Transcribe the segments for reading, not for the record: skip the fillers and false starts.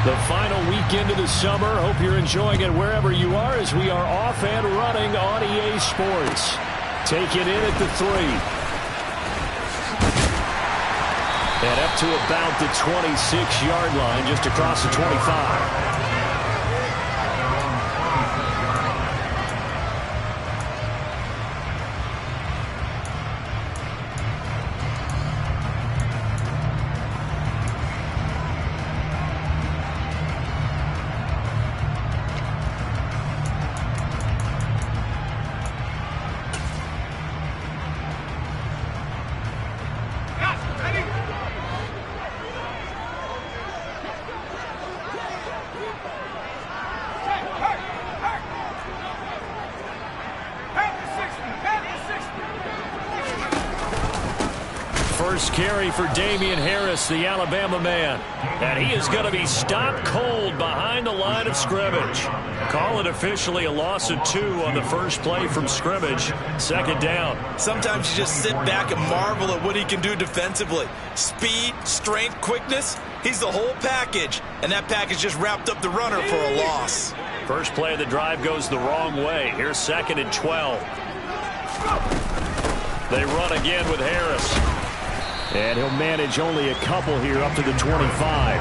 The final weekend of the summer. Hope you're enjoying it wherever you are as we are off and running on EA Sports. Take it in at the 3. And up to about the 26-yard line, just across the 25. First carry for Damian Harris, the Alabama man. And he is going to be stopped cold behind the line of scrimmage. Call it officially a loss of 2 on the first play from scrimmage. Second down. Sometimes you just sit back and marvel at what he can do defensively. Speed, strength, quickness. He's the whole package. And that package just wrapped up the runner for a loss. First play of the drive goes the wrong way. Here's 2nd and 12. They run again with Harris. And he'll manage only a couple here up to the 25.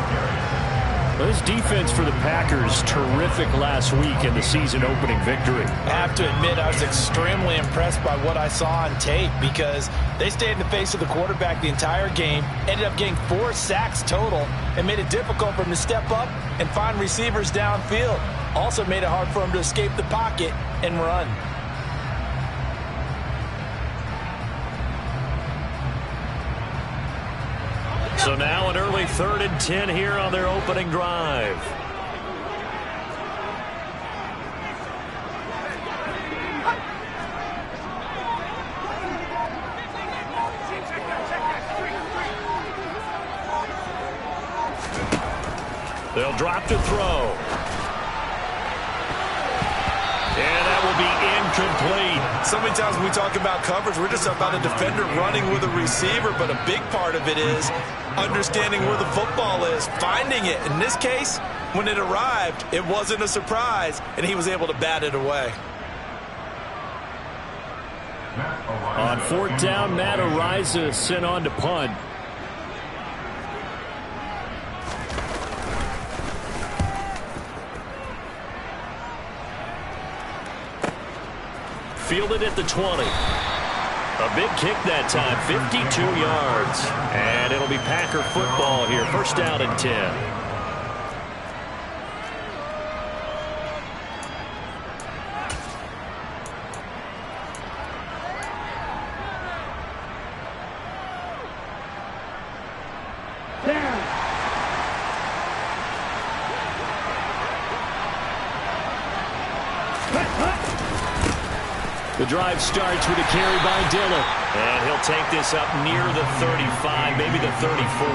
This defense for the Packers, terrific last week in the season-opening victory. I have to admit, I was extremely impressed by what I saw on tape because they stayed in the face of the quarterback the entire game, ended up getting 4 sacks total, and made it difficult for him to step up and find receivers downfield. Also made it hard for him to escape the pocket and run. So now an early 3rd and 10 here on their opening drive. They'll drop to throw. And that will be incomplete. So many times when we talk about coverage, we're just about a defender running with a receiver, but a big part of it is understanding where the football is, finding it. In this case, when it arrived, it wasn't a surprise, and he was able to bat it away. On 4th down, Matt Ariza sent on to punt. Fielded at the 20. A big kick that time, 52 yards. And it'll be Packer football here. First down and 10. The drive starts with a carry by Dillon. And he'll take this up near the 35, maybe the 34.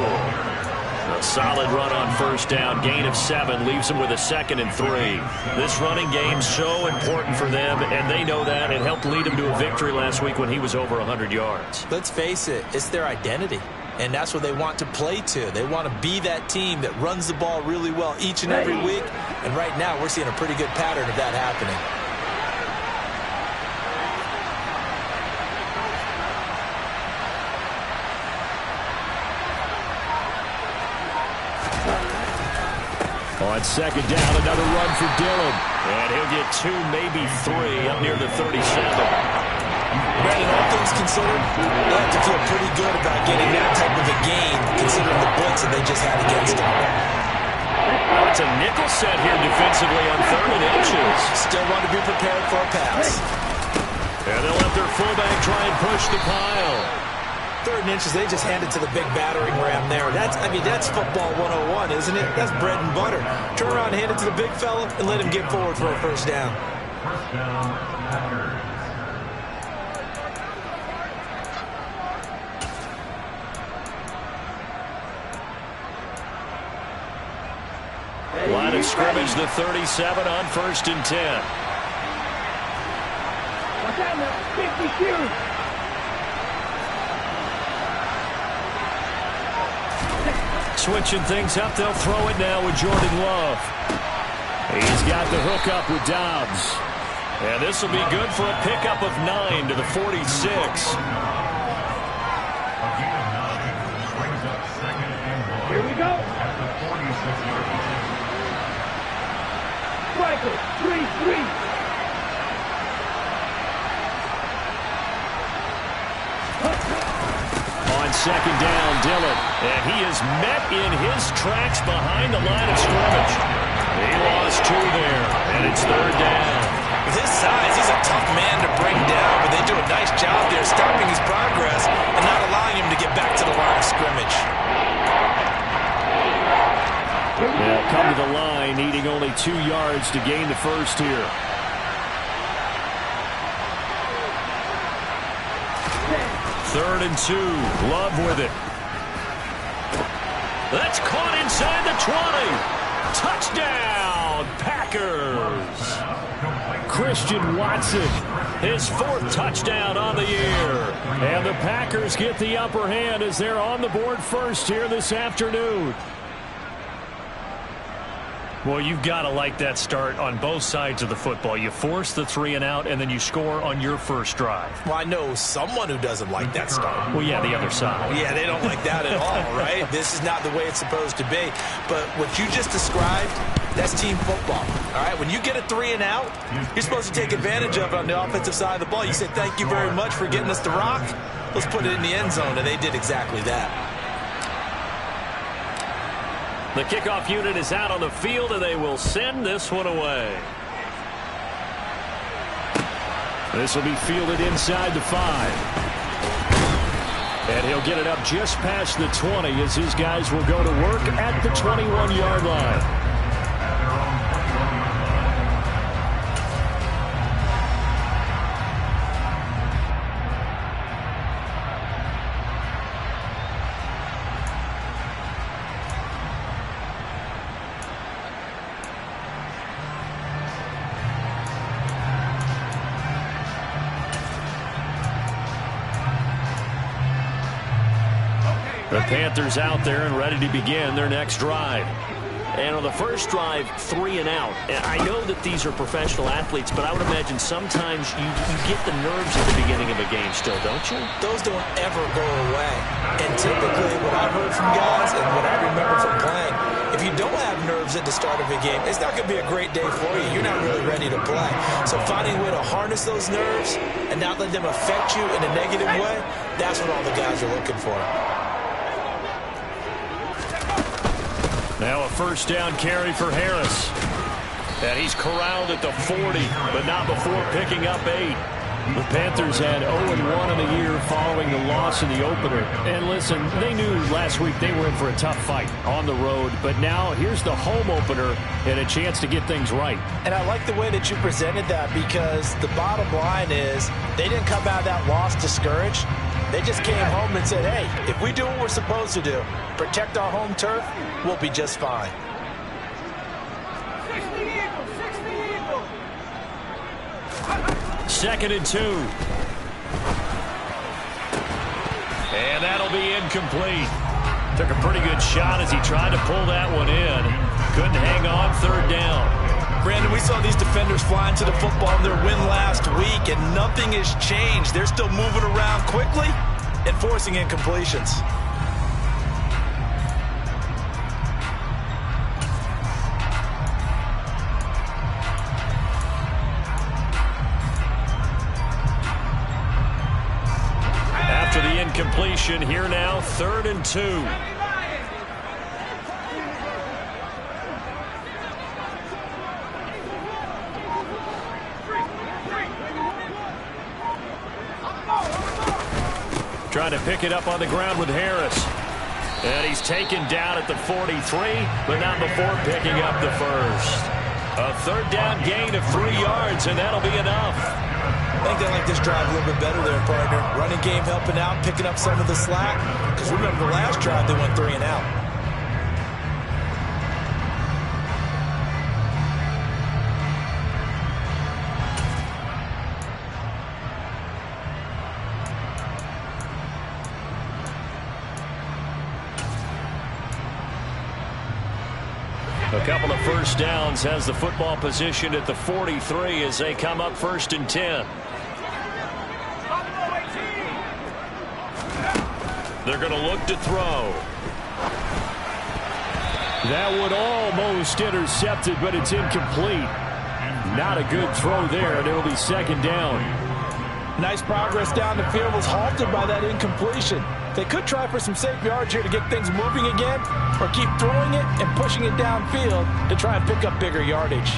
A solid run on first down. Gain of 7 leaves him with a 2nd and 3. This running game's so important for them, and they know that. It helped lead him to a victory last week when he was over 100 yards. Let's face it, it's their identity. And that's what they want to play to. They want to be that team that runs the ball really well each and every week. And right now, we're seeing a pretty good pattern of that happening. On 2nd down, another run for Dillon. And he'll get 2, maybe 3 up near the 37. Brandon, all things considered, they have to feel pretty good about getting that type of a gain, considering the blitz that they just had against them. Well, it's a nickel set here defensively on 3rd and inches. Still want to be prepared for a pass. And they'll let their fullback try and push the pile. 3rd and inches, they just hand it to the big battering ram there. That's football 101, isn't it? That's bread and butter. Turn around, hand it to the big fella, and let him get forward for a first down. First down, Packers. Line of scrimmage, the 37 on 1st and 10. Watch out now, 52. Switching things up, they'll throw it now with Jordan Love. He's got the hook up with Dobbs. And this will be good for a pickup of 9 to the 46. Here we go. Striker, 3-3. On second down, Dillon. And he is met in his tracks behind the line of scrimmage. He lost 2 there, and it's third down. With his size, he's a tough man to bring down, but they do a nice job there stopping his progress and not allowing him to get back to the line of scrimmage. They'll come to the line, needing only 2 yards to gain the first here. Third and 2. Love with it. That's caught inside the 20. Touchdown, Packers. Christian Watson, his 4th touchdown on the year. And the Packers get the upper hand as they're on the board first here this afternoon. Well, you've got to like that start on both sides of the football. You force the 3 and out, and then you score on your first drive. Well, I know someone who doesn't like that start. Well, yeah, the other side. Yeah, they don't like that at all, right? This is not the way it's supposed to be. But what you just described, that's team football, all right? When you get a 3 and out, you're supposed to take advantage of it on the offensive side of the ball. You say, thank you very much for getting us the rock. Let's put it in the end zone, and they did exactly that. The kickoff unit is out on the field, and they will send this one away. This will be fielded inside the 5. And he'll get it up just past the 20 as his guys will go to work at the 21-yard line. The Panthers out there and ready to begin their next drive. And on the first drive, 3 and out. And I know that these are professional athletes, but I would imagine sometimes you get the nerves at the beginning of a game still, don't you? Those don't ever go away. And typically what I've heard from guys and what I remember from playing, if you don't have nerves at the start of a game, it's not going to be a great day for you. You're not really ready to play. So finding a way to harness those nerves and not let them affect you in a negative way, that's what all the guys are looking for. Now a first down carry for Harris. And he's corralled at the 40, but not before picking up 8. The Panthers had 0-1 in the year following the loss in the opener. And listen, they knew last week they were in for a tough fight on the road. But now here's the home opener and a chance to get things right. And I like the way that you presented that, because the bottom line is they didn't come out of that loss discouraged. They just came home and said, hey, if we do what we're supposed to do, protect our home turf, we'll be just fine. 2nd and 2. And that'll be incomplete. Took a pretty good shot as he tried to pull that one in. Couldn't hang on, 3rd down. Brandon, we saw these defenders flying to the football in their win last week, and nothing has changed. They're still moving around quickly and forcing incompletions. After the incompletion, here now, 3rd and 2. Trying to pick it up on the ground with Harris. And he's taken down at the 43, but not before picking up the first. A 3rd down gain of 3 yards, and that'll be enough. I think they like this drive a little bit better there, partner. Running game helping out, picking up some of the slack. Because remember, the last drive they went 3 and out. A couple of first downs has the football position at the 43 as they come up 1st and 10. They're going to look to throw. That would almost intercept it, but it's incomplete. Not a good throw there, and it'll be 2nd down. Nice progress down the field was halted by that incompletion. They could try for some safe yards here to get things moving again, or keep throwing it and pushing it downfield to try and pick up bigger yardage.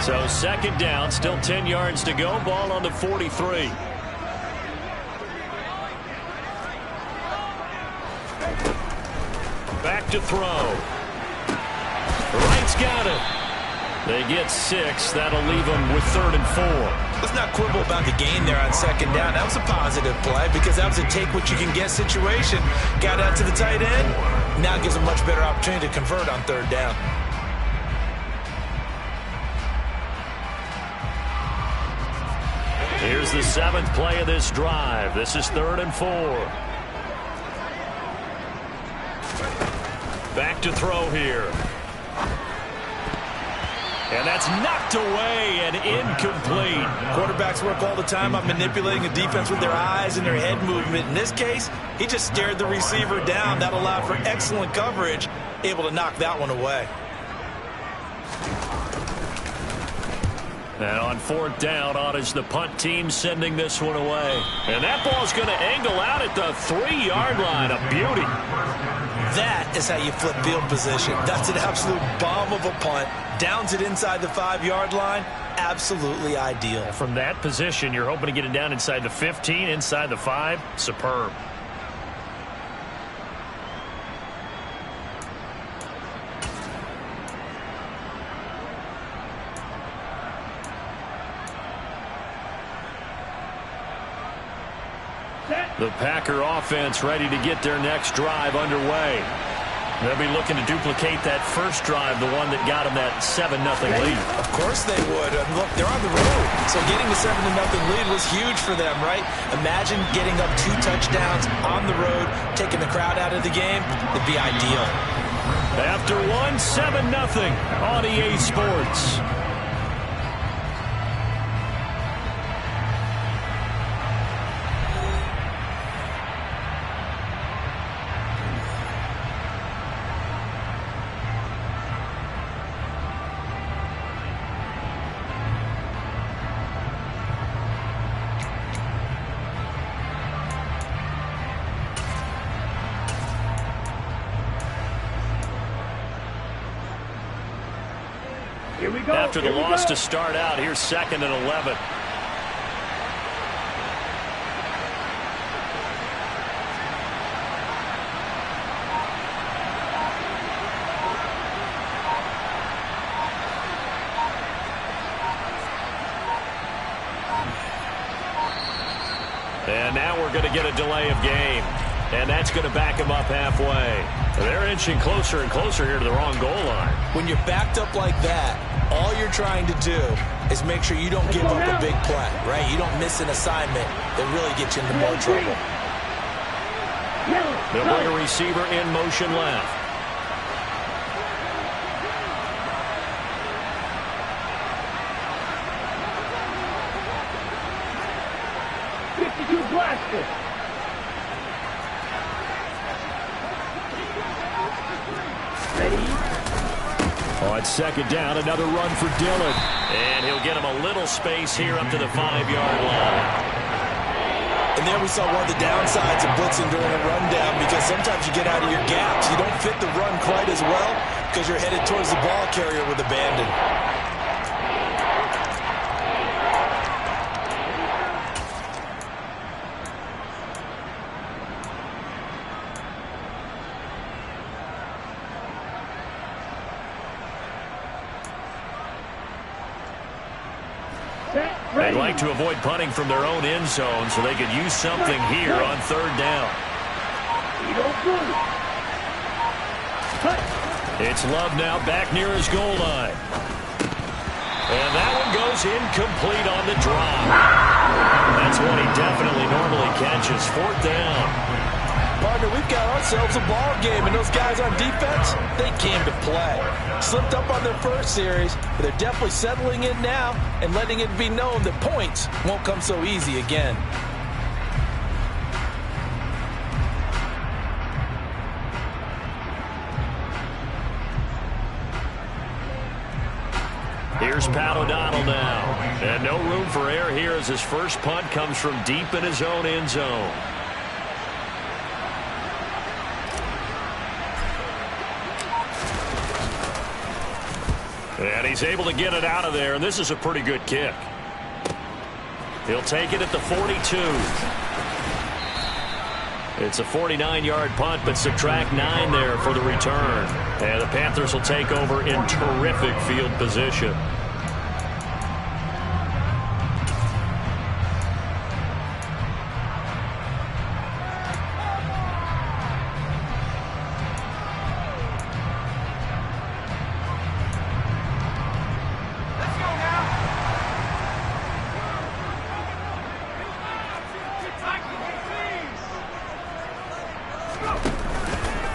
So 2nd down, still 10 yards to go. Ball on the 43. Back to throw. Wright's got it. They get 6. That'll leave them with 3rd and 4. Let's not quibble about the gain there on 2nd down. That was a positive play because that was a take-what-you-can-get situation. Got out to the tight end. Now gives them a much better opportunity to convert on 3rd down. Here's the 7th play of this drive. This is 3rd and 4. Back to throw here. And that's knocked away and incomplete. Quarterbacks work all the time on manipulating a defense with their eyes and their head movement. In this case, he just stared the receiver down. That allowed for excellent coverage, able to knock that one away. And on 4th down, on is the punt team sending this one away. And that ball's going to angle out at the 3-yard line. A beauty. That is how you flip field position. That's an absolute bomb of a punt. Downs it inside the 5-yard line. Absolutely ideal. From that position, you're hoping to get it down inside the 15, inside the 5. Superb. The Packer offense ready to get their next drive underway. They'll be looking to duplicate that first drive, the one that got them that 7-0 lead. Of course they would. Look, they're on the road. So getting the 7-0 lead was huge for them, right? Imagine getting up 2 touchdowns on the road, taking the crowd out of the game. It'd be ideal. After 7-0 on EA Sports. Here we go. After the loss to start out, here's 2nd and 11. And now we're going to get a delay of game. And that's going to back them up halfway. They're inching closer and closer here to the wrong goal line. When you're backed up like that, all you're trying to do is make sure you don't give up a big play, right? You don't miss an assignment that really gets you into more trouble. They'll bring a receiver in motion left. On 2nd down, another run for Dillon. And he'll get him a little space here up to the 5-yard line. And there we saw one of the downsides of blitzing during a rundown, because sometimes you get out of your gaps. You don't fit the run quite as well because you're headed towards the ball carrier with abandon. They'd like to avoid punting from their own end zone so they could use something here on 3rd down. It's Love now back near his goal line. And that one goes incomplete on the drop. That's one he definitely normally catches. 4th down. Partner, we've got ourselves a ball game, and those guys on defense, they came to play. Slipped up on their first series, but they're definitely settling in now and letting it be known that points won't come so easy again. Here's Pat O'Donnell now. And no room for error here as his first punt comes from deep in his own end zone. And he's able to get it out of there, and this is a pretty good kick. He'll take it at the 42. It's a 49-yard punt, but subtract 9 there for the return. And the Panthers will take over in terrific field position.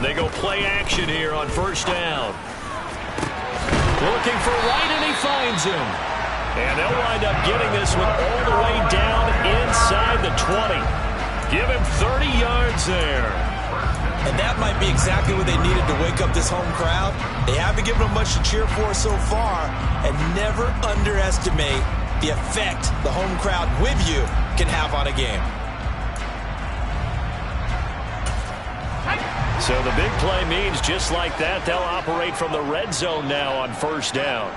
They go play action here on 1st down. Looking for Wright, and he finds him. And they'll wind up getting this one all the way down inside the 20. Give him 30 yards there. And that might be exactly what they needed to wake up this home crowd. They haven't given them much to cheer for so far. And never underestimate the effect the home crowd with you can have on a game. So the big play means just like that, they'll operate from the red zone now on 1st down.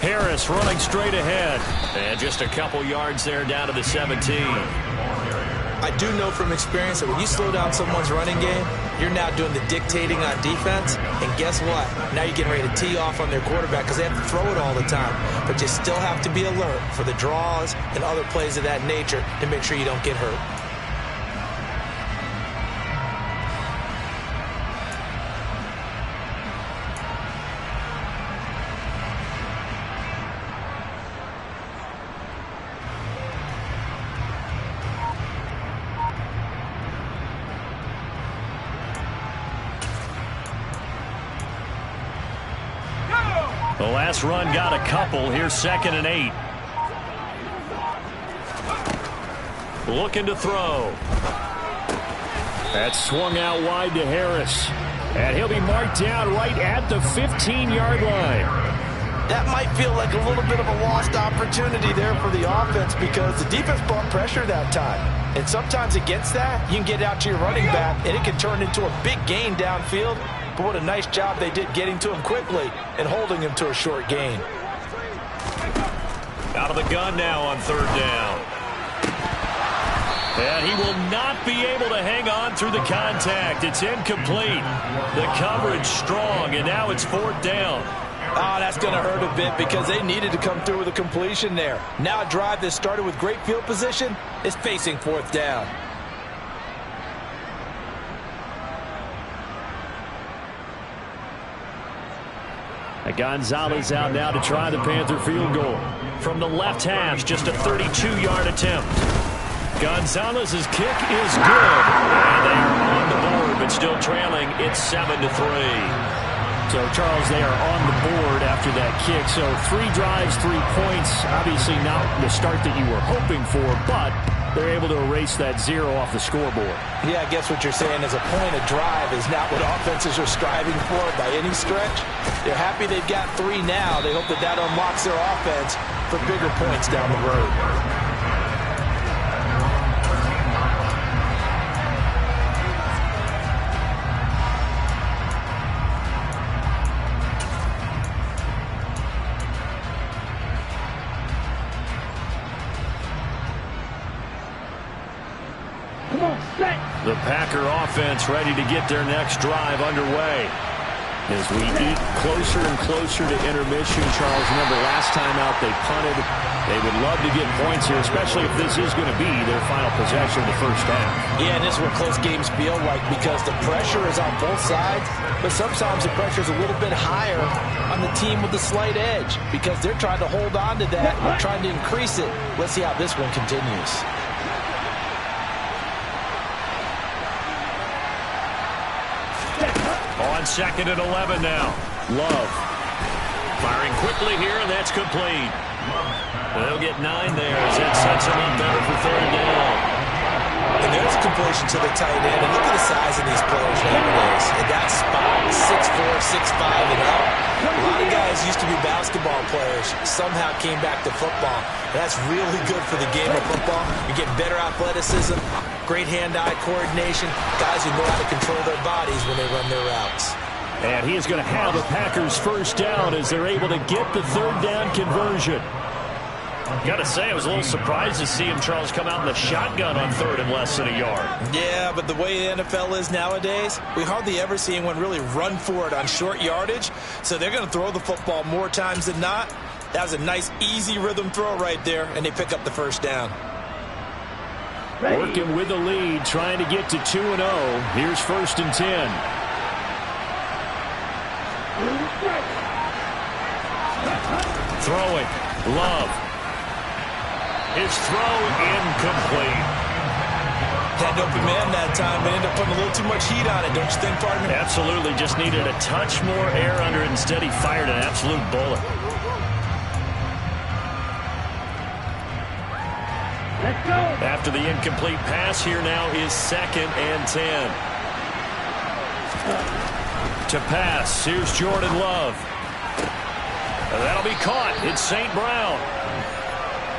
Harris running straight ahead. And just a couple yards there down to the 17. I do know from experience that when you slow down someone's running game, you're now doing the dictating on defense. And guess what? Now you're getting ready to tee off on their quarterback because they have to throw it all the time. But you still have to be alert for the draws and other plays of that nature to make sure you don't get hurt. The last run got a couple. Here's 2nd and 8. Looking to throw. That's swung out wide to Harris. And he'll be marked down right at the 15-yard line. That might feel like a little bit of a lost opportunity there for the offense because the defense brought pressure that time. And sometimes against that, you can get out to your running back, and it can turn into a big gain downfield. But what a nice job they did getting to him quickly and holding him to a short gain. Out of the gun now on 3rd down. And he will not be able to hang on through the contact. It's incomplete. The coverage strong, and now it's 4th down. Oh, that's going to hurt a bit because they needed to come through with a completion there. Now a drive that started with great field position is facing 4th down. Gonzalez out now to try the Panther field goal. From the left hash, just a 32-yard attempt. Gonzalez's kick is good. And they are on the board, but still trailing. It's 7-3. So, Charles, they are on the board after that kick. So 3 drives, 3 points. Obviously not the start that you were hoping for, but they're able to erase that 0 off the scoreboard. Yeah, I guess what you're saying is a point of drive is not what offenses are striving for by any stretch. They're happy they've got 3 now. They hope that that unlocks their offense for bigger points down the road. The Packer offense ready to get their next drive underway. As we eat closer and closer to intermission, Charles, remember last time out they punted. They would love to get points here, especially if this is going to be their final possession of the first half. Yeah, and this is what close games feel like because the pressure is on both sides, but sometimes the pressure is a little bit higher on the team with the slight edge because they're trying to hold on to that and trying to increase it. Let's see how this one continues. On 2nd and 11 now. Love. Firing quickly here, and that's complete. They'll get 9 there as that sets them up better for 3rd down. And there's a completion to the tight end. And look at the size of these players nowadays. In that spot, 6'4", 6'5", and up. A lot of guys used to be basketball players, somehow came back to football. And that's really good for the game of football. You get better athleticism, great hand-eye coordination, guys who know how to control their bodies when they run their routes. And he is going to have the Packers first down as they're able to get the 3rd down conversion. Got to say, I was a little surprised to see him, Charles, come out in the shotgun on 3rd and less than a yard. Yeah, but the way the NFL is nowadays, we hardly ever see anyone really run for it on short yardage. So they're going to throw the football more times than not. That was a nice, easy rhythm throw right there, and they pick up the first down. Working with the lead, trying to get to 2-0. Here's 1st and 10. Throwing. Love. His throw incomplete. Had an open man that time, but ended up putting a little too much heat on it, don't you think, partner? Absolutely. Just needed a touch more air under it. Instead, he fired an absolute bullet. Let's go. After the incomplete pass, here now is 2nd and 10. To pass, here's Jordan Love. That'll be caught. It's St. Brown.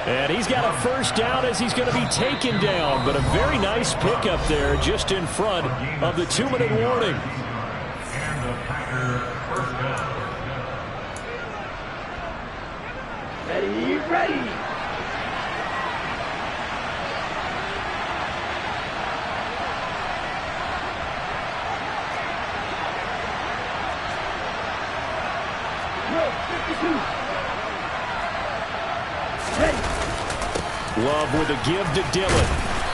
And he's got a first down as he's going to be taken down. But a very nice pickup there just in front of the 2-minute warning. And the Packer first down. Ready, ready. Love with a give to Dillon.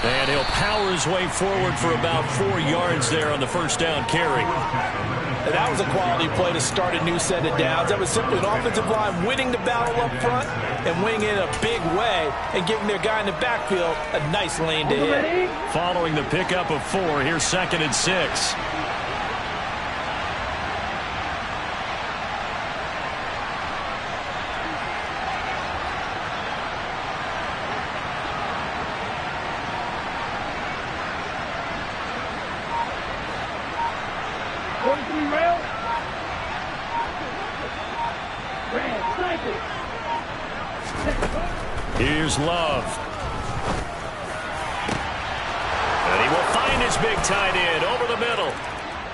And he'll power his way forward for about 4 yards there on the first down carry. And that was a quality play to start a new set of downs. That was simply an offensive line winning the battle up front and winning it in a big way and giving their guy in the backfield a nice lane to hit. Following the pickup of 4, here's 2nd and 6. Here's Love. And he will find his big tight end over the middle.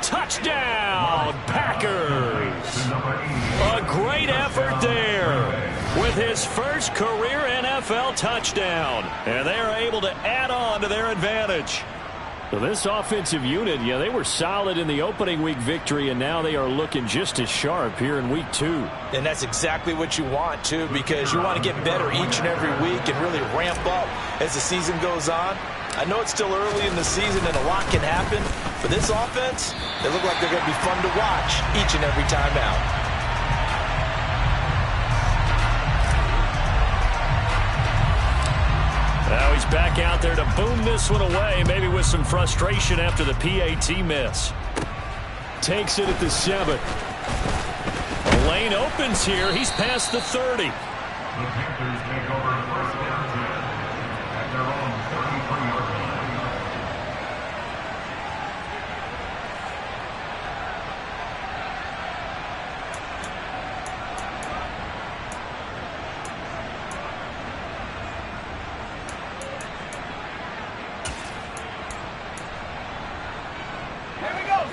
Touchdown, Packers. A great effort there with his first career NFL touchdown. And they're able to add on to their advantage. So this offensive unit, yeah, they were solid in the opening week victory, and now they are looking just as sharp here in week 2. And that's exactly what you want, too, because you want to get better each and every week and really ramp up as the season goes on. I know it's still early in the season and a lot can happen, but this offense, they look like they're going to be fun to watch each and every time out. Now he's back out there to boom this one away, maybe with some frustration after the PAT miss. Takes it at the 7. The lane opens here. He's past the 30. The Panthers take over first down 10 at their own 33-yard line.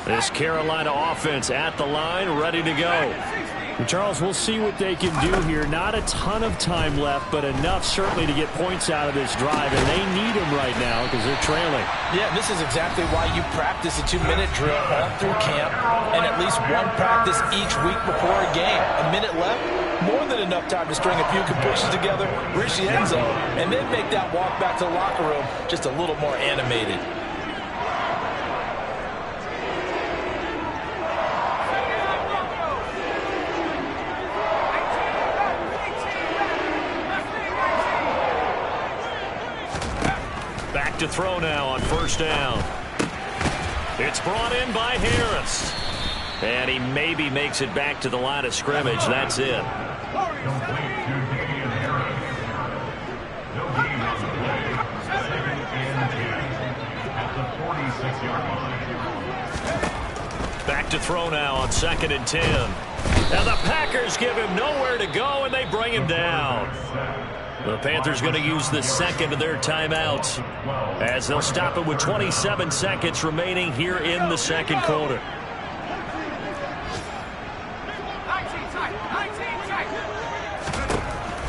This Carolina offense at the line, ready to go. And Charles, we'll see what they can do here. Not a ton of time left, but enough certainly to get points out of this drive, and they need them right now because they're trailing. Yeah, this is exactly why you practice a 2-minute drill all through camp and at least one practice each week before a game. A minute left, more than enough time to string a few completions together, reach the end zone, and then make that walk back to the locker room just a little more animated. Back to throw now on first down. It's brought in by Harris. And he maybe makes it back to the line of scrimmage. That's it. Back to throw now on 2nd and 10. And the Packers give him nowhere to go, and they bring him down. The Panthers going to use the second of their timeouts as they'll stop it with 27 seconds remaining here in the second quarter.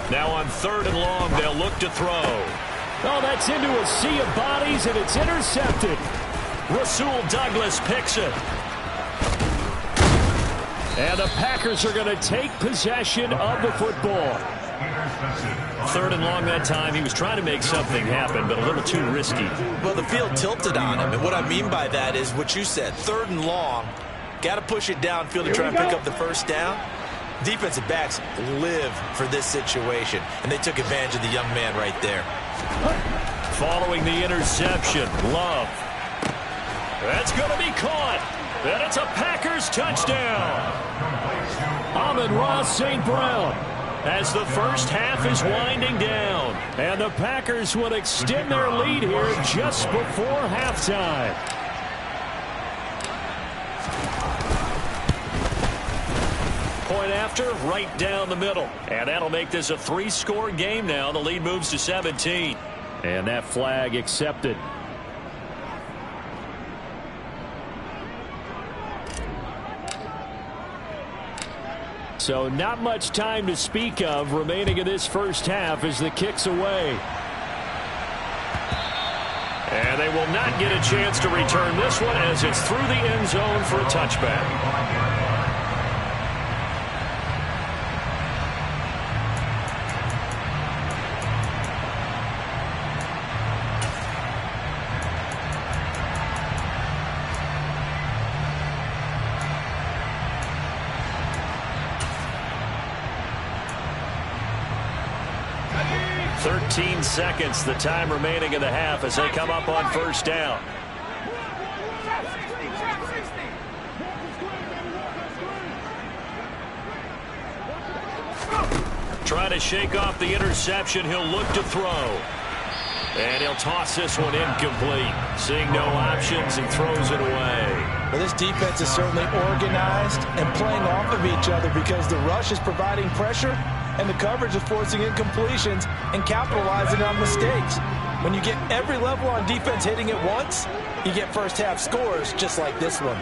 Now on 3rd and long, they'll look to throw. Oh, that's into a sea of bodies, and it's intercepted. Rasul Douglas picks it. And the Packers are going to take possession of the football. 3rd and long that time. He was trying to make something happen, but a little too risky. Well, the field tilted on him, and what I mean by that is what you said. 3rd and long, got to push it downfield to try and pick up the first down. Defensive backs live for this situation, and they took advantage of the young man right there. Following the interception, Love. That's going to be caught. And it's a Packers touchdown. Amon-Ra St. Brown. As the first half is winding down. And the Packers will extend their lead here just before halftime. Point after, right down the middle. And that'll make this a 3-score game now. The lead moves to 17. And that flag accepted. So not much time to speak of remaining in this first half as the kick's away. And they will not get a chance to return this one as it's through the end zone for a touchback. Seconds, the time remaining in the half as they come up on first down. Trying to shake off the interception. He'll look to throw. And he'll toss this one incomplete. Seeing no options and throws it away. Well, this defense is certainly organized and playing off of each other because the rush is providing pressure and the coverage is forcing incompletions and capitalizing on mistakes. When you get every level on defense hitting at once, you get first half scores just like this one.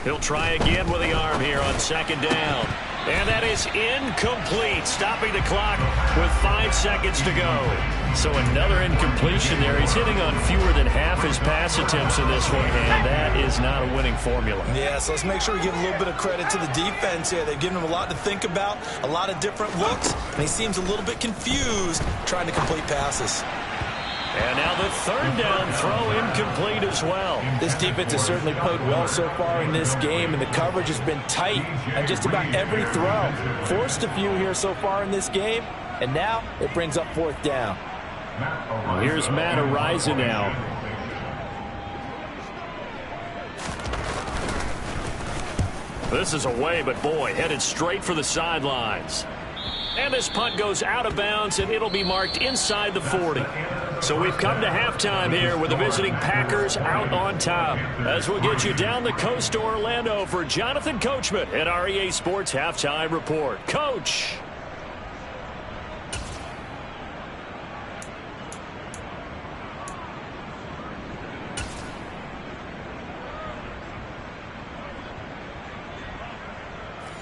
He'll try again with the arm here on 2nd down. And that is incomplete, stopping the clock with 5 seconds to go. So another incompletion there. He's hitting on fewer than half his pass attempts in this one, and that is not a winning formula. Yeah, so let's make sure we give a little bit of credit to the defense here. They've given him a lot to think about, a lot of different looks, and he seems a little bit confused trying to complete passes. And now the 3rd down throw incomplete as well. This defense has certainly played well so far in this game, and the coverage has been tight on just about every throw. Forced a few here so far in this game, and now it brings up 4th down. Here's Matt Ariza now. This is away, but boy, headed straight for the sidelines. And this punt goes out of bounds, and it'll be marked inside the 40. So we've come to halftime here with the visiting Packers out on top. As we'll get you down the coast to Orlando for Jonathan Coachman at our EA Sports Halftime Report. Coach.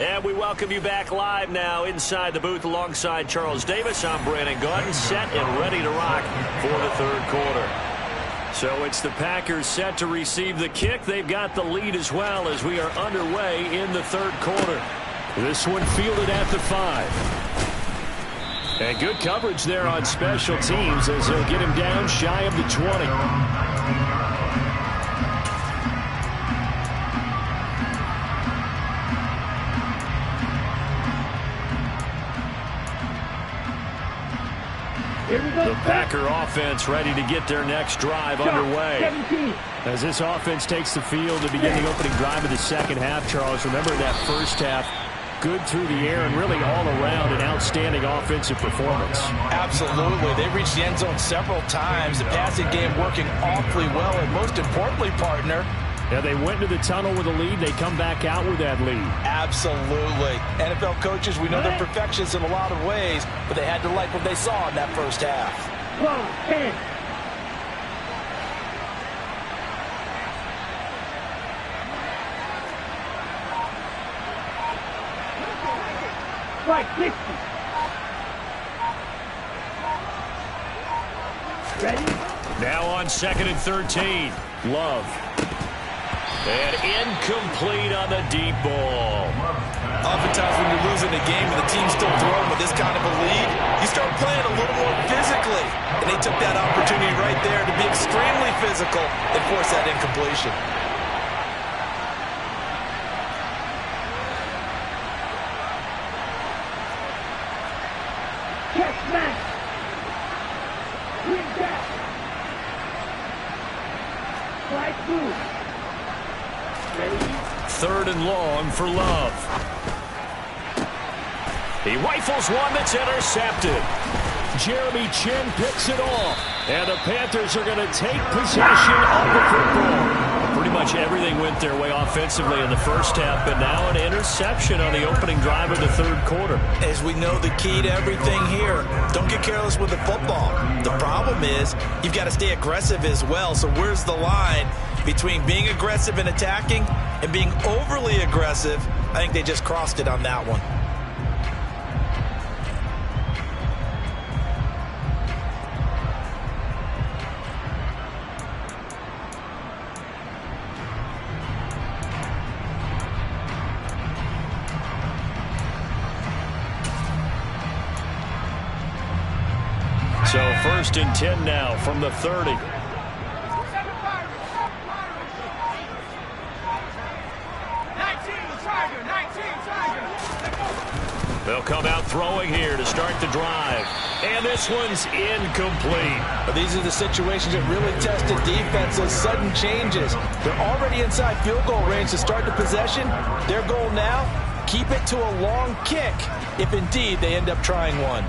And we welcome you back live now inside the booth alongside Charles Davis. I'm Brandon Gaudin, set and ready to rock for the third quarter. So it's the Packers set to receive the kick. They've got the lead as well as we are underway in the third quarter. This one fielded at the 5. And good coverage there on special teams as they'll get him down shy of the 20. The Packer offense ready to get their next drive underway. As this offense takes the field to begin the opening drive of the second half, Charles, remember that first half, good through the air and really all around an outstanding offensive performance. Absolutely. They reached the end zone several times. The passing game working awfully well. And most importantly, partner, yeah, they went into the tunnel with a lead. They come back out with that lead. Absolutely. NFL coaches, we know they're perfectionists in a lot of ways, but they had to like what they saw in that first half. 10. Right, 60. Ready? Now on 2nd and 13. Love. And incomplete on the deep ball. Oftentimes when you're losing a game and the team's still throwing with this kind of a lead, you start playing a little more physically. And they took that opportunity right there to be extremely physical and force that incompletion. Check smash. Bring back. Slide move. Ready? 3rd and long for Love. He rifles one that's intercepted. Jeremy Chin picks it off. And the Panthers are going to take possession of the football. Pretty much everything went their way offensively in the first half, but now an interception on the opening drive of the third quarter. As we know, the key to everything here, don't get careless with the football. The problem is you've got to stay aggressive as well. So where's the line between being aggressive and attacking and being overly aggressive? I think they just crossed it on that one. So 1st and 10 now from the 30. They'll come out throwing here to start the drive. And this one's incomplete. But these are the situations that really tested defenses, sudden changes. They're already inside field goal range to start the possession. Their goal now, keep it to a long kick, if indeed they end up trying one.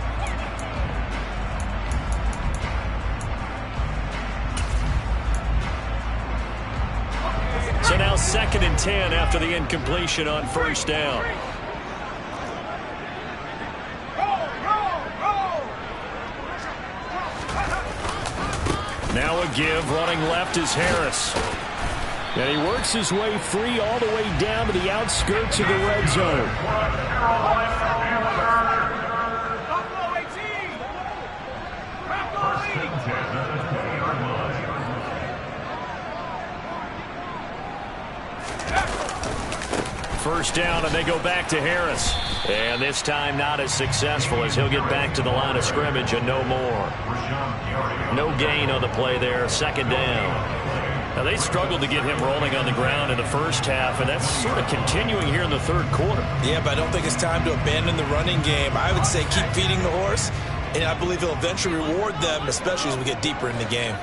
So now 2nd and 10 after the incompletion on 1st down. Now a give, running left is Harris. And he works his way free all the way down to the outskirts of the red zone. First down, and they go back to Harris. And this time not as successful as he'll get back to the line of scrimmage and no more. No gain on the play there, 2nd down. Now, they struggled to get him rolling on the ground in the first half, and that's sort of continuing here in the third quarter. Yeah, but I don't think it's time to abandon the running game. I would say keep feeding the horse, and I believe he'll eventually reward them, especially as we get deeper in the game.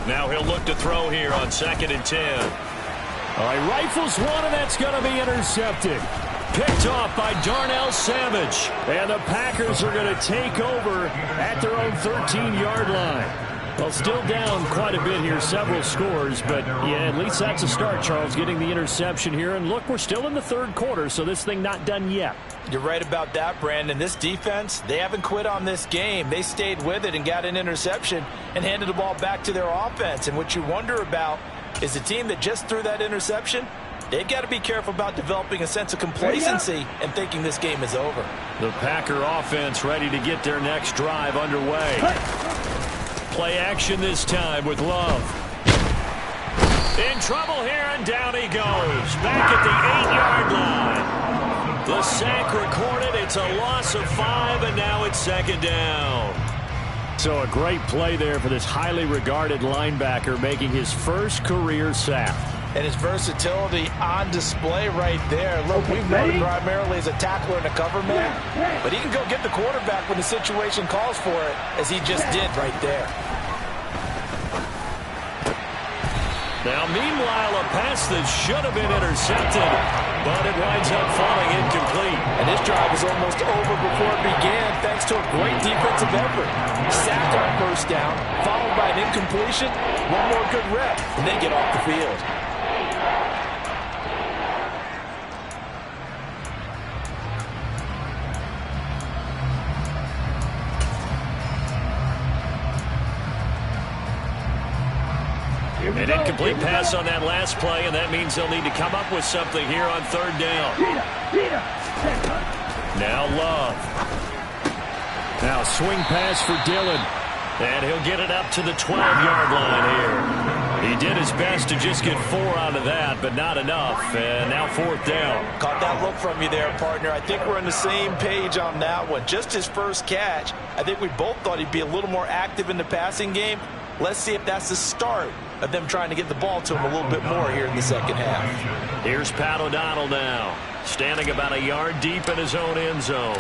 Now he'll look to throw here on 2nd and 10. All right, rifles one, and that's going to be intercepted. Picked off by Darnell Savage. And the Packers are going to take over at their own 13-yard line. Well, still down quite a bit here, several scores, but yeah, at least that's a start, Charles, getting the interception here. And look, we're still in the third quarter, so this thing not done yet. You're right about that, Brandon. This defense, they haven't quit on this game. They stayed with it and got an interception and handed the ball back to their offense. And what you wonder about is the team that just threw that interception, they've got to be careful about developing a sense of complacency and thinking this game is over. The Packer offense ready to get their next drive underway. Play action this time with Love. In trouble here, and down he goes. Back at the 8-yard line. The sack recorded. It's a loss of 5, and now it's second down. So a great play there for this highly regarded linebacker making his first career sack. And his versatility on display right there. Look, we've known him primarily as a tackler and a cover man, but he can go get the quarterback when the situation calls for it, as he just did right there. Now, meanwhile, a pass that should have been intercepted, but it winds up falling incomplete. And this drive was almost over before it began, thanks to a great defensive effort. Sack on first down, followed by an incompletion, one more good rep, and they get off the field. An incomplete pass on that last play, and that means they'll need to come up with something here on third down. Now Love. Now swing pass for Dillon. And he'll get it up to the 12-yard line here. He did his best to just get 4 out of that, but not enough. And now fourth down. Caught that look from you there, partner. I think we're on the same page on that one. Just his first catch. I think we both thought he'd be a little more active in the passing game. Let's see if that's the start of them trying to get the ball to him a little bit more here in the second half. Here's Pat O'Donnell now, standing about a yard deep in his own end zone.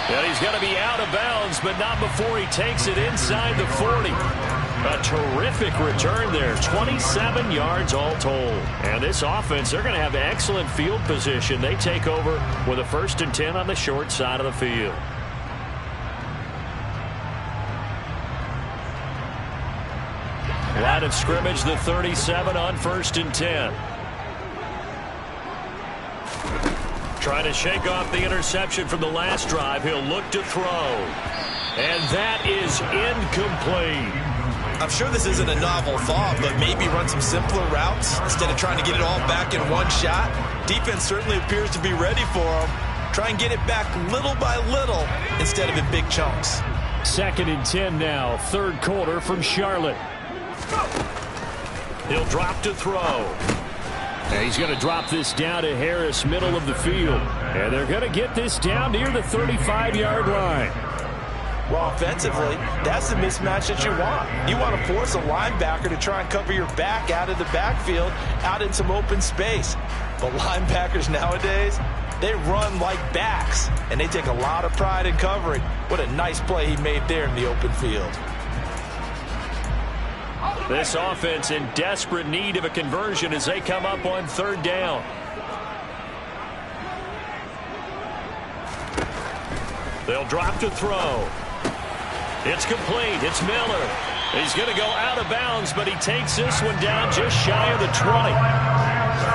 And he's going to be out of bounds, but not before he takes it inside the 40. A terrific return there, 27 yards all told. And this offense, they're going to have excellent field position. They take over with a 1st and 10 on the short side of the field. Line of scrimmage, the 37 on 1st and 10. Trying to shake off the interception from the last drive. He'll look to throw. And that is incomplete. I'm sure this isn't a novel thought, but maybe run some simpler routes instead of trying to get it all back in one shot. Defense certainly appears to be ready for him. Try and get it back little by little instead of in big chunks. 2nd and 10 now, third quarter from Charlotte. He'll drop to throw. And he's going to drop this down to Harris, middle of the field. And they're going to get this down near the 35-yard line. Well, offensively, that's the mismatch that you want. You want to force a linebacker to try and cover your back out of the backfield, out in some open space. But linebackers nowadays, they run like backs, and they take a lot of pride in covering. What a nice play he made there in the open field. This offense in desperate need of a conversion as they come up on third down. They'll drop to throw. It's complete. It's Miller. He's going to go out of bounds, but he takes this one down just shy of the 20.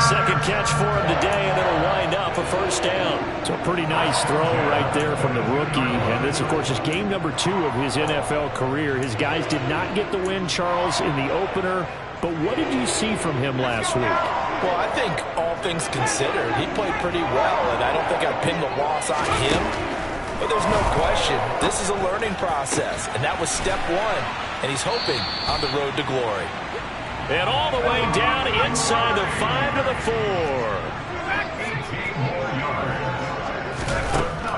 Second catch for him today, and it'll wind up a 1st down. So a pretty nice throw right there from the rookie. And this, of course, is game number 2 of his NFL career. His guys did not get the win, Charles, in the opener. But what did you see from him last week? Well, I think all things considered, he played pretty well, and I don't think I'd pin the loss on him. But there's no question, this is a learning process, and that was step 1, and he's hoping on the road to glory. And all the way down inside the 5 to the 4.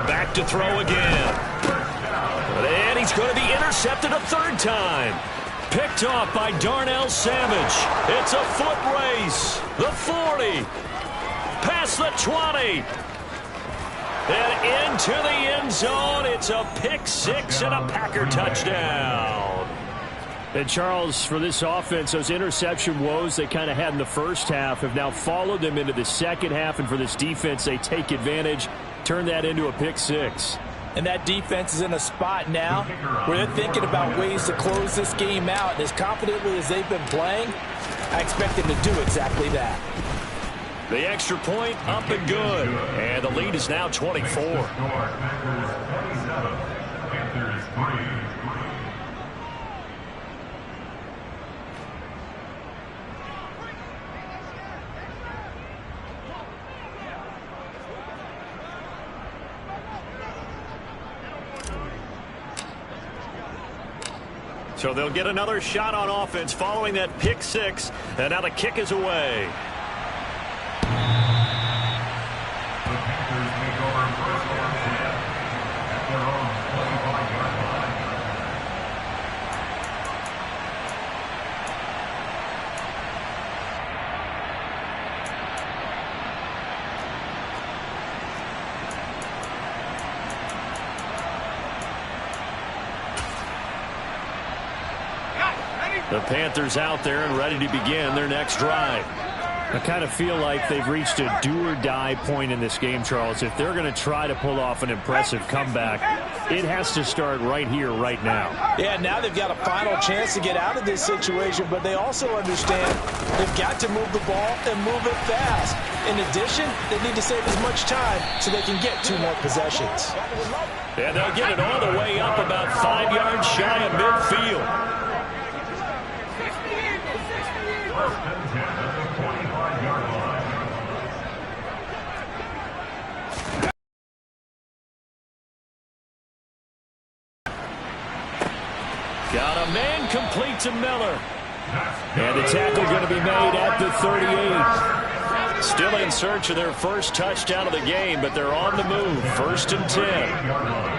Back to throw again. And he's going to be intercepted a 3rd time. Picked off by Darnell Savage. It's a foot race. The 40. Past the 20. And into the end zone. It's a pick six and a Packer touchdown. And, Charles, for this offense, those interception woes they kind of had in the first half have now followed them into the second half. And for this defense, they take advantage, turn that into a pick six. And that defense is in a spot now where they're thinking about ways to close this game out. And as confidently as they've been playing, I expect them to do exactly that. The extra point up and good. And the lead is now 24. Panthers 3. So they'll get another shot on offense following that pick six. And now the kick is away. The Panthers take over first and 10 at their own 25-yard line. The Panthers out there and ready to begin their next drive. I kind of feel like they've reached a do-or-die point in this game, Charles. If they're going to try to pull off an impressive comeback, it has to start right here, right now. Yeah, now they've got a final chance to get out of this situation, but they also understand they've got to move the ball and move it fast. In addition, they need to save as much time so they can get 2 more possessions. And they'll get it all the way up about 5 yards shy of midfield. First and 10 at the 25-yard line. Got a man complete to Miller. And the tackle going to be made at the 38. Still in search of their first touchdown of the game, but they're on the move. First and 10.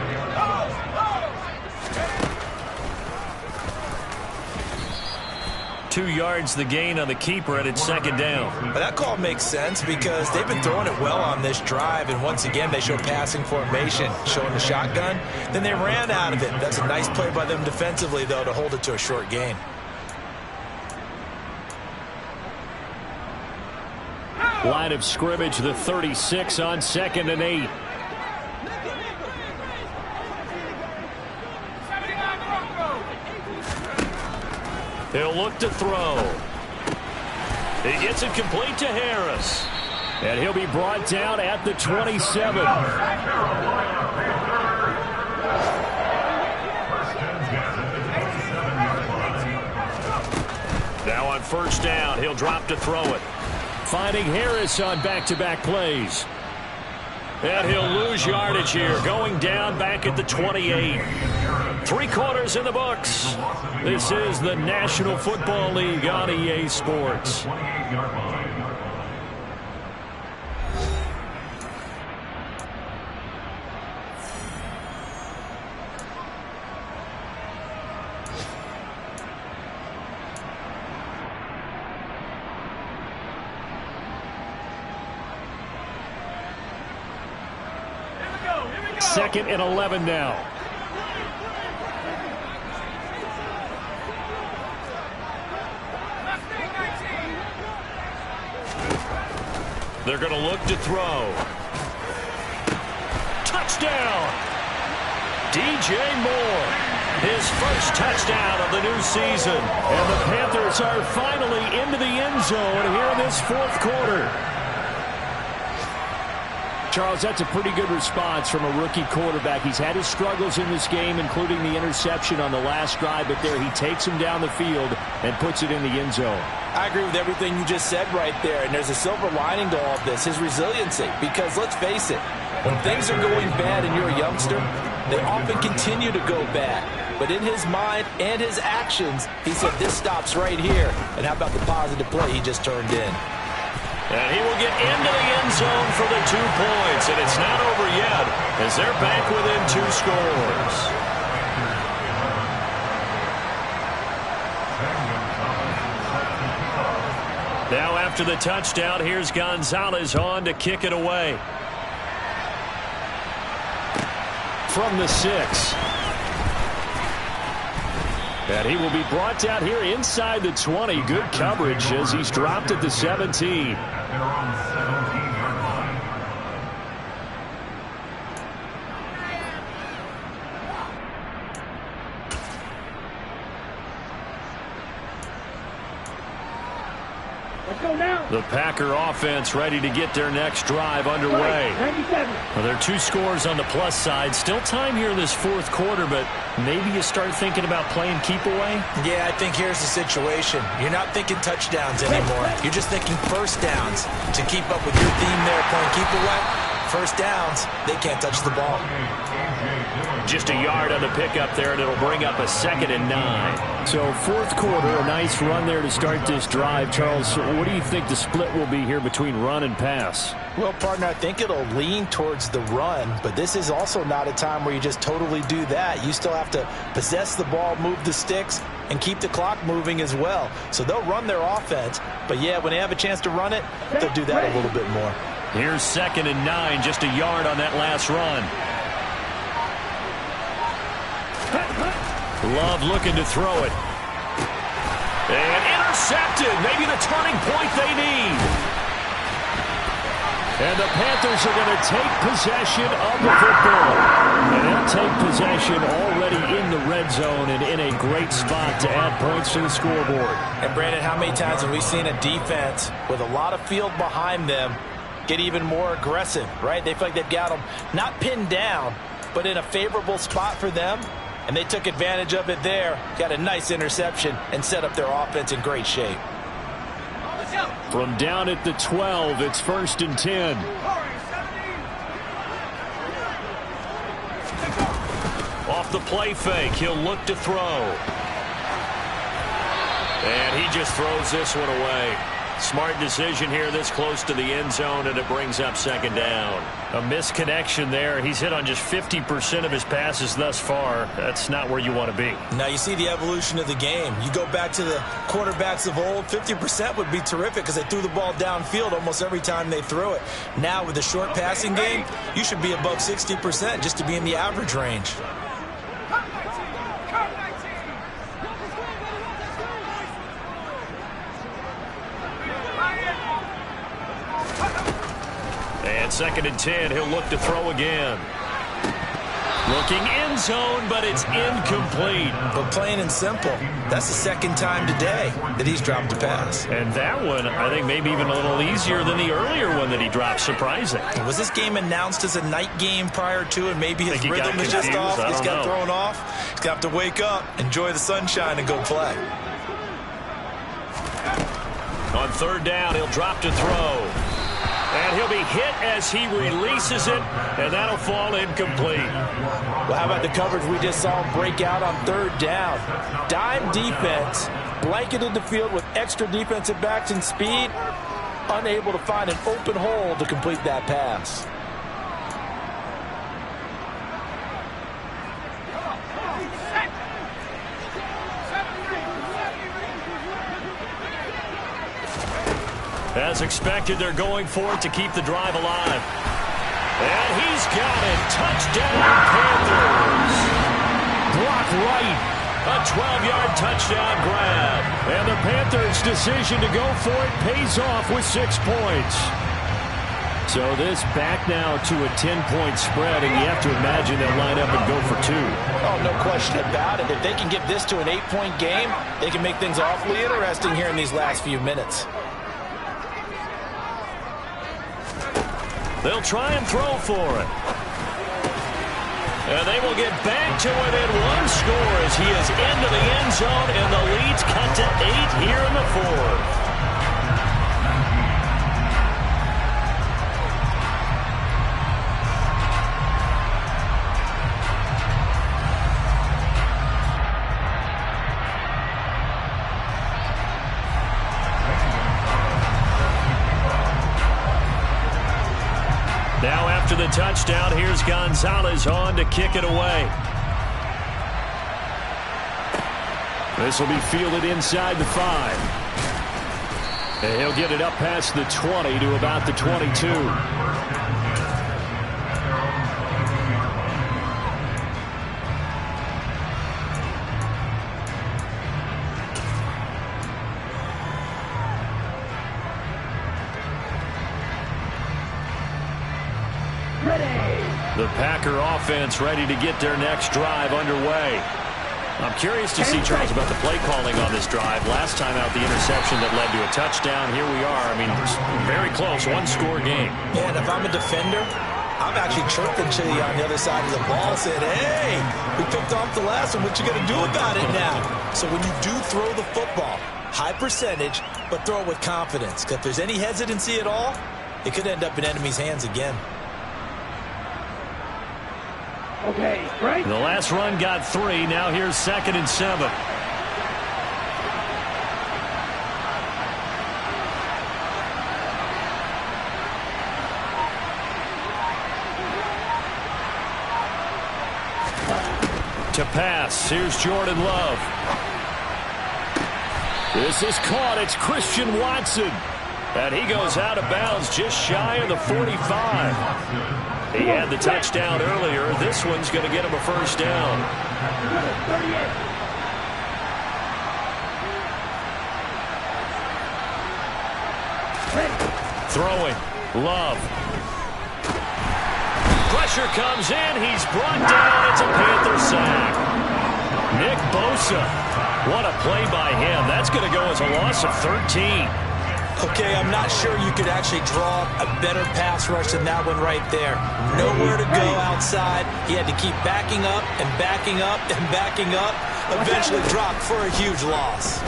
2 yards the gain on the keeper, and it's second down. But that call makes sense because they've been throwing it well on this drive, and once again they show passing formation, showing the shotgun. Then they ran out of it. That's a nice play by them defensively, though, to hold it to a short gain. Line of scrimmage, the 36 on 2nd and 8. He'll look to throw. He gets it complete to Harris. And he'll be brought down at the 27. Now on first down, he'll drop to throw it. Finding Harris on back-to-back plays. And he'll lose yardage here, going down back at the 28. 3 quarters in the books. This is the National Football League on EA Sports. Second and 11 now. They're going to look to throw. Touchdown! DJ Moore. His first touchdown of the new season. And the Panthers are finally into the end zone here in this 4th quarter. Charles, that's a pretty good response from a rookie quarterback. He's had his struggles in this game, including the interception on the last drive, but there he takes him down the field and puts it in the end zone. I agree with everything you just said right there, and there's a silver lining to all of this, his resiliency, because let's face it, when things are going bad and you're a youngster, they often continue to go bad. But in his mind and his actions, he said this stops right here. And how about the positive play he just turned in? And he will get into the end zone for the 2 points. And it's not over yet as they're back within 2 scores. Now after the touchdown, here's Gonzalez on to kick it away. from the 6. And he will be brought down here inside the 20. Good coverage as he's dropped at the 17. They're on the 17-yard line. Let's go now. The Packer offense ready to get their next drive underway. 97. Well, there are 2 scores on the plus side. Still time here in this 4th quarter, but maybe you start thinking about playing keep away? Yeah, I think here's the situation. You're not thinking touchdowns anymore. You're just thinking first downs. To keep up with your theme there, playing keep away, first downs, they can't touch the ball. Just a yard on the pickup there, and it'll bring up a 2nd and 9. So 4th quarter, a nice run there to start this drive. Charles, what do you think the split will be here between run and pass? Well, partner, I think it'll lean towards the run, but this is also not a time where you just totally do that. You still have to possess the ball, move the sticks, and keep the clock moving as well. So they'll run their offense, but yeah, when they have a chance to run it, they'll do that a little bit more. Here's 2nd and 9, just a yard on that last run. Love looking to throw it. And intercepted. Maybe the turning point they need. And the Panthers are going to take possession of the football. And they'll take possession already in the red zone and in a great spot to add points to the scoreboard. And, Brandon, how many times have we seen a defense with a lot of field behind them get even more aggressive, right? They feel like they've got them not pinned down, but in a favorable spot for them. And they took advantage of it there, got a nice interception, and set up their offense in great shape. From down at the 12, it's 1st and 10. Off the play fake, he'll look to throw. And he just throws this one away. Smart decision here this close to the end zone, and it brings up 2nd down. A misconnection there. He's hit on just 50% of his passes thus far. That's not where you want to be. Now you see the evolution of the game. You go back to the quarterbacks of old, 50% would be terrific because they threw the ball downfield almost every time they threw it. Now with the short passing game, you should be above 60% just to be in the average range. And 2nd and 10, he'll look to throw again. Looking end zone, but it's incomplete. But plain and simple, that's the 2nd time today that he's dropped a pass. And that one, I think, maybe even a little easier than the earlier one that he dropped. Surprising. Was this game announced as a night game prior to, and maybe his rhythm is just off? He's got thrown off. He's got to wake up, enjoy the sunshine, and go play. On 3rd down, he'll drop to throw. And he'll be hit as he releases it, and that'll fall incomplete. Well, how about the coverage we just saw him break out on 3rd down? Dime defense, blanketed the field with extra defensive backs and speed, unable to find an open hole to complete that pass. As expected, they're going for it to keep the drive alive. And he's got it. Touchdown, Panthers. Block right. A 12-yard touchdown grab. And the Panthers' decision to go for it pays off with 6 points. So this back now to a 10-point spread, and you have to imagine they'll line up and go for 2. Oh, no question about it. If they can get this to an 8-point game, they can make things awfully interesting here in these last few minutes. They'll try and throw for it. And they will get back to within 1 score as he is into the end zone, and the lead's cut to 8 here in the 4th. Now after the touchdown, here's Gonzalez on to kick it away. This will be fielded inside the 5. And he'll get it up past the 20 to about the 22. The Packer offense ready to get their next drive underway. I'm curious to see, Charles, about the play calling on this drive. Last time out, the interception that led to a touchdown. Here we are. I mean, very close, one-score game. Yeah, and if I'm a defender, I'm actually chirping to you on the other side of the ball, saying, hey, we picked off the last one. What you going to do about it now? So when you do throw the football, high percentage, but throw it with confidence. Because if there's any hesitancy at all, it could end up in enemy's hands again. Okay, right. The last run got 3. Now here's 2nd and 7. To pass. Here's Jordan Love. This is caught. It's Christian Watson. And he goes out of bounds just shy of the 45. He had the touchdown earlier. This one's going to get him a first down. Throwing. Love. Pressure comes in. He's brought down. It's a Panther sack. Nick Bosa. What a play by him. That's going to go as a loss of 13. Okay, I'm not sure you could actually draw a better pass rush than that one right there. Nowhere to go outside. He had to keep backing up and backing up and backing up. Eventually dropped for a huge loss.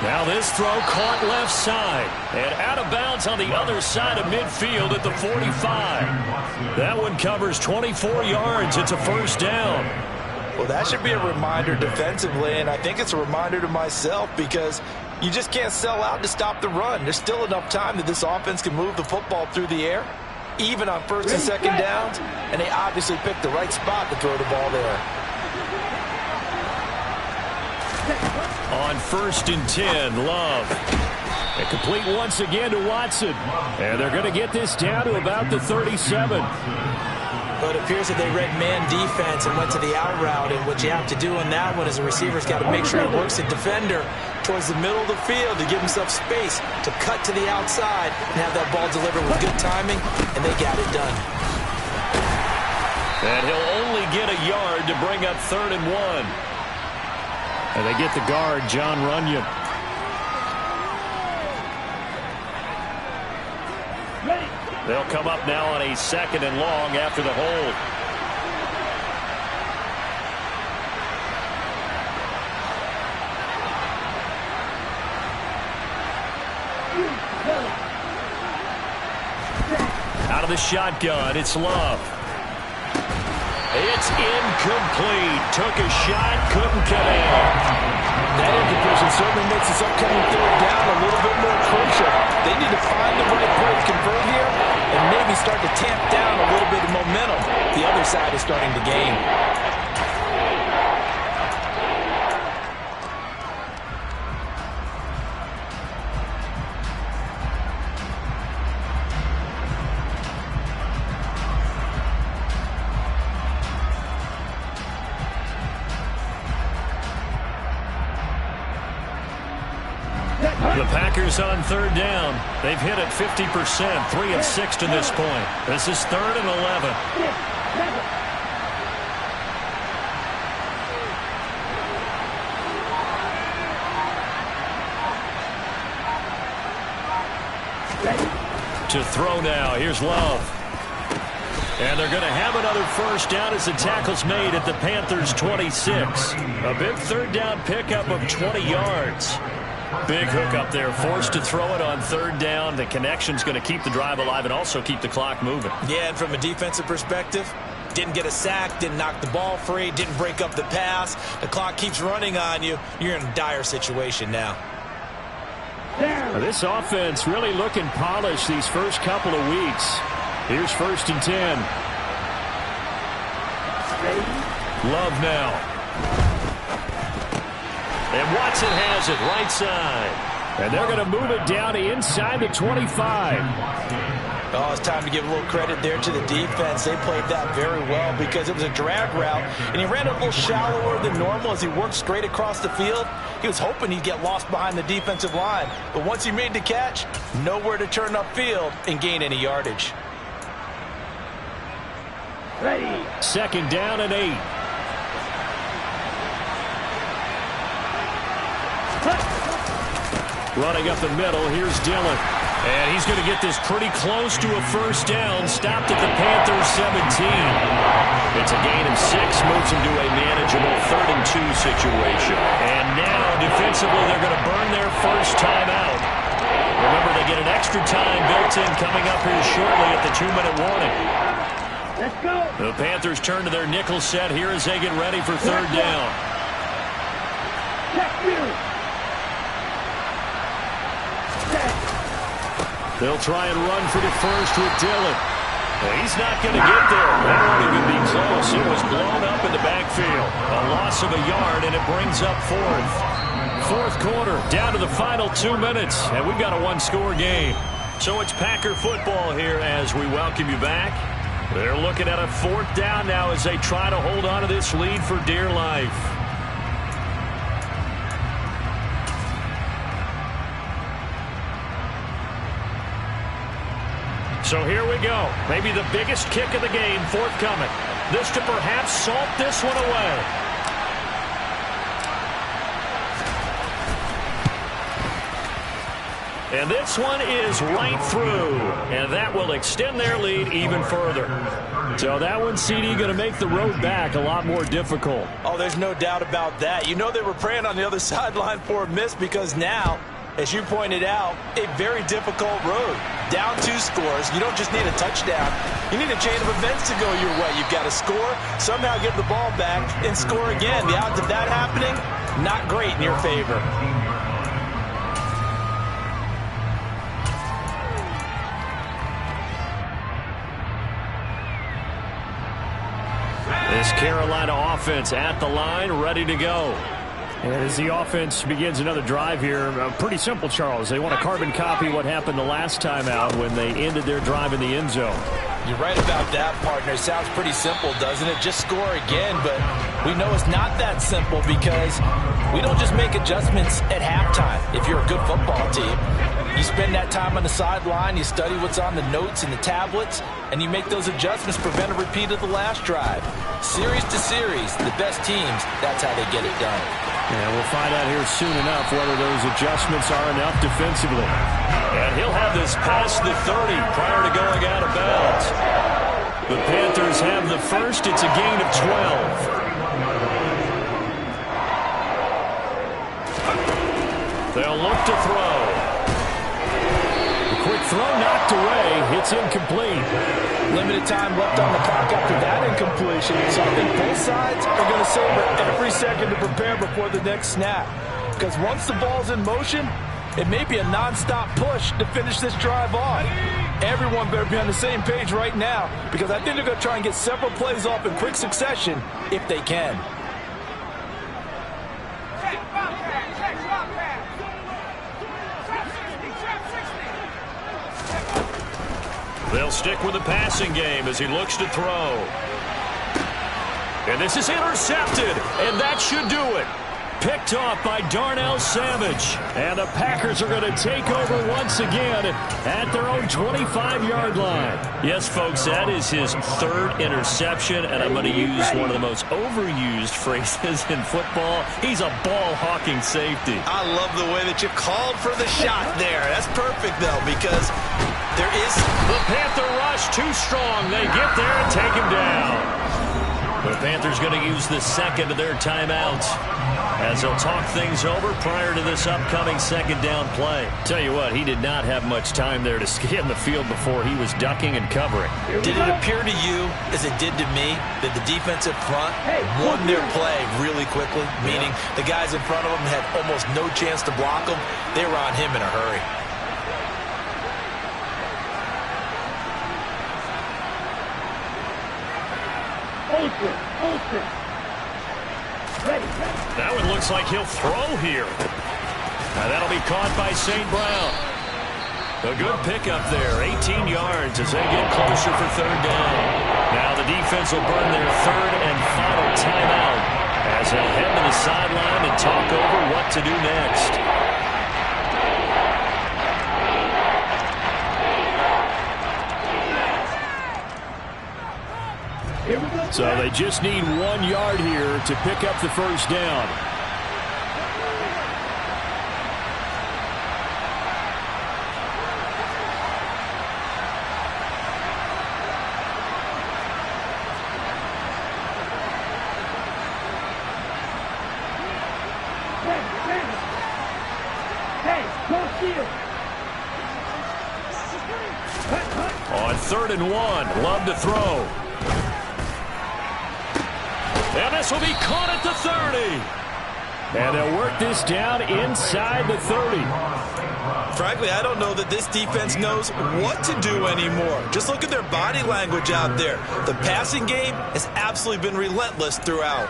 Now this throw caught left side and out of bounds on the other side of midfield at the 45. That one covers 24 yards. It's a first down. Well, that should be a reminder defensively, and I think it's a reminder to myself because you just can't sell out to stop the run. There's still enough time that this offense can move the football through the air, even on 1st and 2nd downs, and they obviously picked the right spot to throw the ball there. On 1st and 10, Love. And complete once again to Watson. And they're going to get this down to about the 37. But it appears that they read man defense and went to the out route, and what you have to do in that one is the receiver's got to make sure he works the defender towards the middle of the field to give himself space to cut to the outside and have that ball delivered with good timing, and they got it done. And he'll only get a yard to bring up 3rd and 1. And they get the guard, John Runyon. They'll come up now on a 2nd and long after the hold. Out of the shotgun, it's Love. It's incomplete. Took a shot, couldn't connect. That incompletion certainly makes this upcoming 3rd down a little bit more crucial. They need to find the right play to convert here and maybe start to tamp down a little bit of momentum. The other side is starting to gain. The Packers on 3rd down. They've hit it 50%, 3 of 6 to this point. This is 3rd and 11. To throw now. Here's Love. And they're going to have another first down as the tackle's made at the Panthers' 26. A big 3rd down pickup of 20 yards. Big hook up there, forced to throw it on 3rd down. The connection's going to keep the drive alive and also keep the clock moving. Yeah, and from a defensive perspective, didn't get a sack, didn't knock the ball free, didn't break up the pass. The clock keeps running on you. You're in a dire situation now. This offense really looking polished these first couple of weeks. Here's 1st and 10. Love now. And Watson has it right side. And they're going to move it down to inside the 25. Oh, it's time to give a little credit there to the defense. They played that very well because it was a drag route, and he ran a little shallower than normal as he worked straight across the field. He was hoping he'd get lost behind the defensive line. But once he made the catch, nowhere to turn upfield and gain any yardage. Ready. Second down and 8. Running up the middle, here's Dillon. And he's going to get this pretty close to a first down. Stopped at the Panthers 17. It's a gain of 6, moves him to a manageable 3rd and 2 situation. And now, defensively, they're going to burn their first time out. Remember, they get an extra time built in coming up here shortly at the 2-minute warning. Let's go. The Panthers turn to their nickel set here as they get ready for 3rd down. Check you. They'll try and run for the first with Dillon. Well, he's not going to get there. That won't even be close. It was blown up in the backfield. A loss of a yard, and it brings up 4th. 4th quarter, down to the final 2 minutes, and we've got a 1-score game. So it's Packer football here as we welcome you back. They're looking at a 4th down now as they try to hold on to this lead for dear life. So here we go. Maybe the biggest kick of the game forthcoming. This to perhaps salt this one away. And this one is right through. And that will extend their lead even further. So that one, CD, going to make the road back a lot more difficult. Oh, there's no doubt about that. You know they were praying on the other sideline for a miss because now, as you pointed out, a very difficult road. Down 2 scores. You don't just need a touchdown. You need a chain of events to go your way. You've got to score, somehow get the ball back, and score again. The odds of that happening, not great in your favor. This Carolina offense at the line, ready to go. And as the offense begins another drive here, pretty simple, Charles. They want to carbon copy what happened the last time out when they ended their drive in the end zone. You're right about that, partner. It sounds pretty simple, doesn't it? Just score again, but we know it's not that simple because we don't just make adjustments at halftime if you're a good football team. You spend that time on the sideline, you study what's on the notes and the tablets, and you make those adjustments, prevent a repeat of the last drive. Series to series, the best teams, that's how they get it done. And we'll find out here soon enough whether those adjustments are enough defensively. And he'll have this past the 30 prior to going out of bounds. The Panthers have the first. It's a gain of 12. They'll look to throw. The quick throw knocked away. It's incomplete. Limited time left on the clock after that incompletion. So I think both sides are going to savor every second to prepare before the next snap. Because once the ball's in motion, it may be a nonstop push to finish this drive off. Everyone better be on the same page right now because I think they're going to try and get several plays off in quick succession if they can. They'll stick with the passing game as he looks to throw. And this is intercepted, and that should do it. Picked off by Darnell Savage. And the Packers are going to take over once again at their own 25-yard line. Yes, folks, that is his 3rd interception, and I'm going to use one of the most overused phrases in football. He's a ball-hawking safety. I love the way that you called for the shot there. That's perfect, though, because there is... The Panther rush too strong. They get there and take him down. The Panthers going to use the second of their timeouts as they'll talk things over prior to this upcoming 2nd down play. Tell you what, he did not have much time there to scan the field before he was ducking and covering. Did it appear to you, as it did to me, that the defensive front won their play really quickly? Meaning the guys in front of them had almost no chance to block them. They were on him in a hurry. That one looks like he'll throw here. Now that'll be caught by St. Brown. A good pickup there, 18 yards as they get closer for 3rd down. Now the defense will burn their 3rd and final timeout as they'll head to the sideline and talk over what to do next. So they just need 1 yard here to pick up the first down. On 3rd and 1, Love to throw. And this will be caught at the 30. And they'll work this down inside the 30. Frankly, I don't know that this defense knows what to do anymore. Just look at their body language out there. The passing game has absolutely been relentless throughout.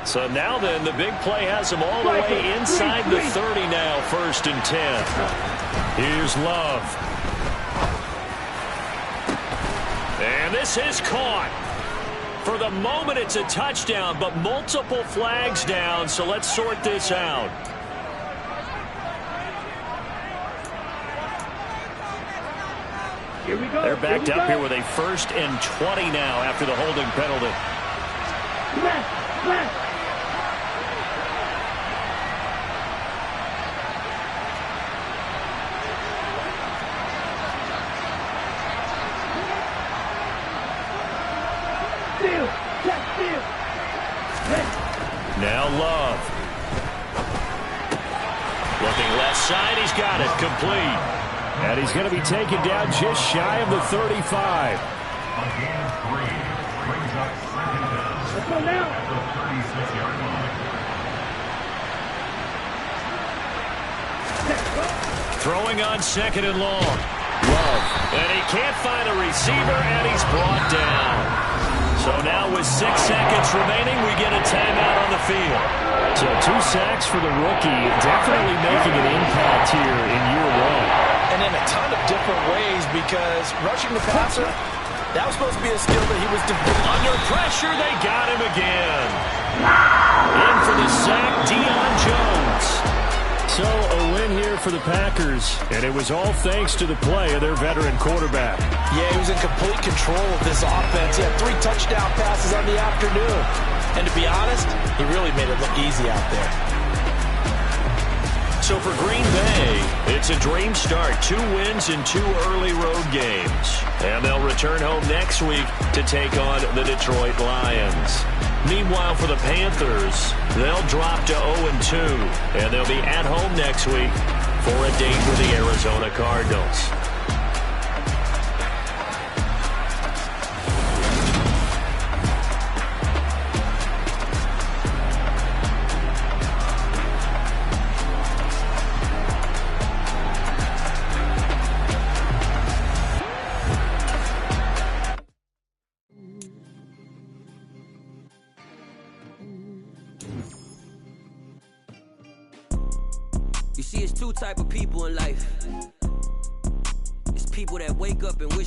So now then, the big play has them all the way inside the 30 now, 1st and 10. Here's Love. And this is caught. For the moment, it's a touchdown, but multiple flags down, so let's sort this out. They're backed up here with a 1st and 20 now after the holding penalty. Now Love. Looking left side, he's got it, complete. And he's going to be taken down just shy of the 35. Again, 3 brings up 2nd down. Let's go now. At the 36-yard line. Throwing on 2nd and long. Love. And he can't find a receiver, and he's brought down. So now with 6 seconds remaining, we get a timeout on the field. So 2 sacks for the rookie, definitely making an impact here in year 1. And in a ton of different ways, because rushing the passer, that was supposed to be a skill that he was developing. Under pressure, they got him again. In for the sack, Deion Jones. So a win here for the Packers, and it was all thanks to the play of their veteran quarterback. Yeah, he was in complete control of this offense. He had 3 touchdown passes on the afternoon. And to be honest, he really made it look easy out there. So for Green Bay, it's a dream start. 2 wins in 2 early road games. And they'll return home next week to take on the Detroit Lions. Meanwhile, for the Panthers, they'll drop to 0-2. And they'll be at home next week for a date with the Arizona Cardinals. You see, it's 2 type of people in life. It's people that wake up and wish